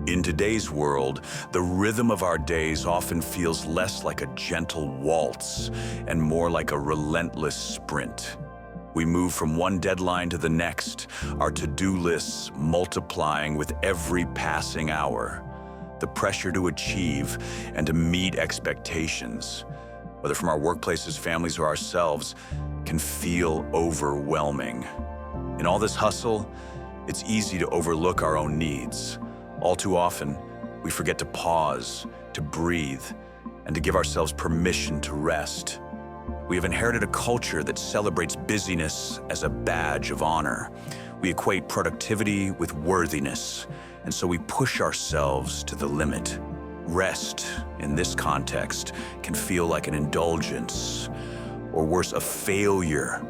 In today's world, the rhythm of our days often feels less like a gentle waltz and more like a relentless sprint. We move from one deadline to the next, our to-do lists multiplying with every passing hour. The pressure to achieve and to meet expectations, whether from our workplaces, families, or ourselves, can feel overwhelming. In all this hustle, it's easy to overlook our own needs. All too often, we forget to pause, to breathe, and to give ourselves permission to rest. We have inherited a culture that celebrates busyness as a badge of honor. We equate productivity with worthiness, and so we push ourselves to the limit. Rest, in this context, can feel like an indulgence, or worse, a failure.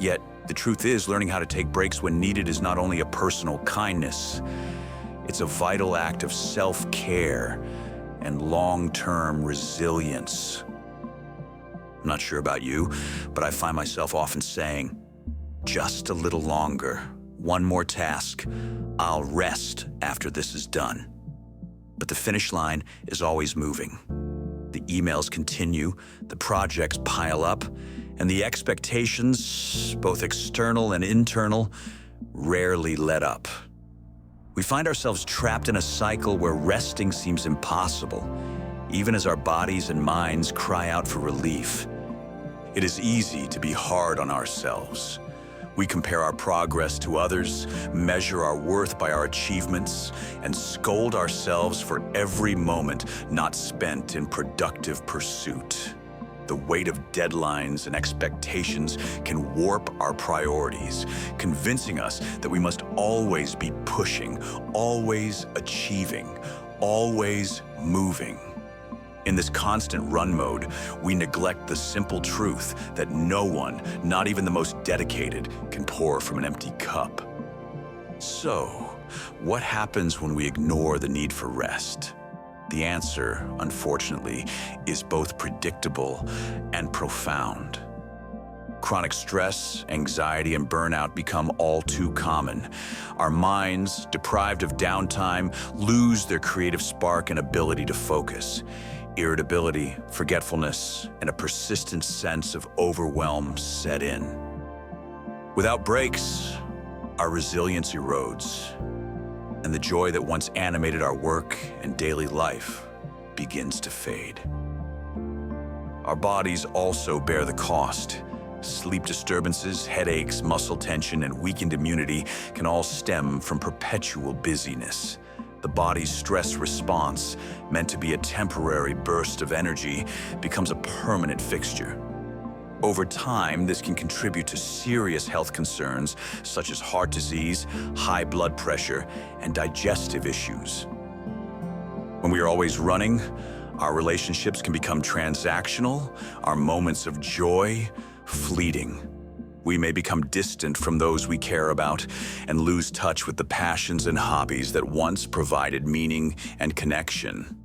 Yet, the truth is, learning how to take breaks when needed is not only a personal kindness, it's a vital act of self-care and long-term resilience. I'm not sure about you, but I find myself often saying, just a little longer, one more task, I'll rest after this is done. But the finish line is always moving. The emails continue, the projects pile up, and the expectations, both external and internal, rarely let up. We find ourselves trapped in a cycle where resting seems impossible, even as our bodies and minds cry out for relief. It is easy to be hard on ourselves. We compare our progress to others, measure our worth by our achievements, and scold ourselves for every moment not spent in productive pursuit. The weight of deadlines and expectations can warp our priorities, convincing us that we must always be pushing, always achieving, always moving. In this constant run mode, we neglect the simple truth that no one, not even the most dedicated, can pour from an empty cup. So, what happens when we ignore the need for rest? The answer, unfortunately, is both predictable and profound. Chronic stress, anxiety, and burnout become all too common. Our minds, deprived of downtime, lose their creative spark and ability to focus. Irritability, forgetfulness, and a persistent sense of overwhelm set in. Without breaks, our resilience erodes, and the joy that once animated our work and daily life begins to fade. Our bodies also bear the cost. Sleep disturbances, headaches, muscle tension, and weakened immunity can all stem from perpetual busyness. The body's stress response, meant to be a temporary burst of energy, becomes a permanent fixture. Over time, this can contribute to serious health concerns such as heart disease, high blood pressure, and digestive issues. When we are always running, our relationships can become transactional, our moments of joy fleeting. We may become distant from those we care about and lose touch with the passions and hobbies that once provided meaning and connection.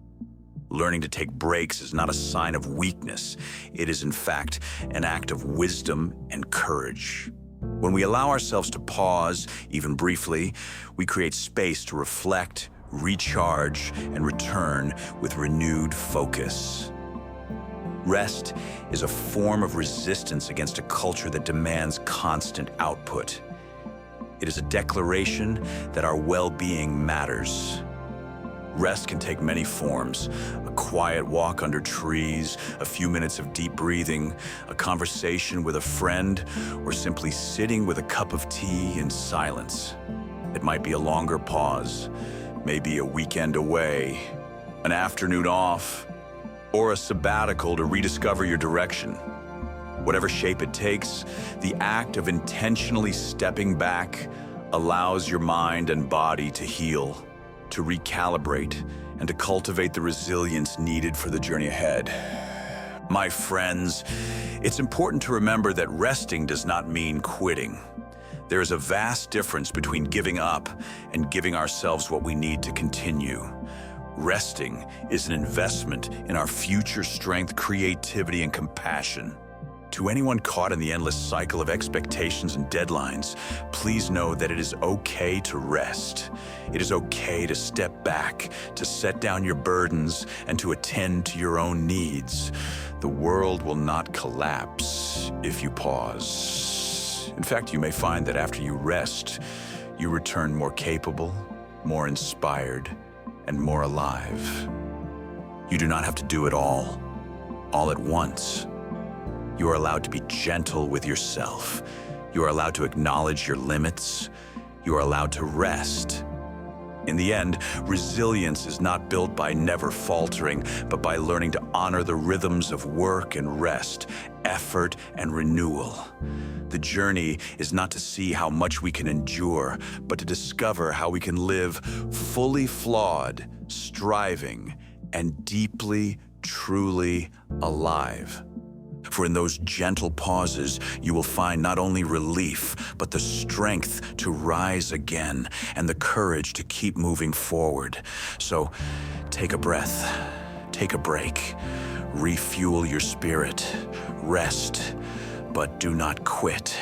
Learning to take breaks is not a sign of weakness. It is, in fact, an act of wisdom and courage. When we allow ourselves to pause, even briefly, we create space to reflect, recharge, and return with renewed focus. Rest is a form of resistance against a culture that demands constant output. It is a declaration that our well-being matters. Rest can take many forms: a quiet walk under trees, a few minutes of deep breathing, a conversation with a friend, or simply sitting with a cup of tea in silence. It might be a longer pause, maybe a weekend away, an afternoon off, or a sabbatical to rediscover your direction. Whatever shape it takes, the act of intentionally stepping back allows your mind and body to heal, to recalibrate, and to cultivate the resilience needed for the journey ahead. My friends, it's important to remember that resting does not mean quitting. There is a vast difference between giving up and giving ourselves what we need to continue. Resting is an investment in our future strength, creativity, and compassion. To anyone caught in the endless cycle of expectations and deadlines, please know that it is okay to rest. It is okay to step back, to set down your burdens, and to attend to your own needs. The world will not collapse if you pause. In fact, you may find that after you rest, you return more capable, more inspired, and more alive. You do not have to do it all at once. You are allowed to be gentle with yourself. You are allowed to acknowledge your limits. You are allowed to rest. In the end, resilience is not built by never faltering, but by learning to honor the rhythms of work and rest, effort and renewal. The journey is not to see how much we can endure, but to discover how we can live fully flawed, striving, and deeply, truly alive. For in those gentle pauses, you will find not only relief, but the strength to rise again and the courage to keep moving forward. So take a breath, take a break, refuel your spirit, rest, but do not quit.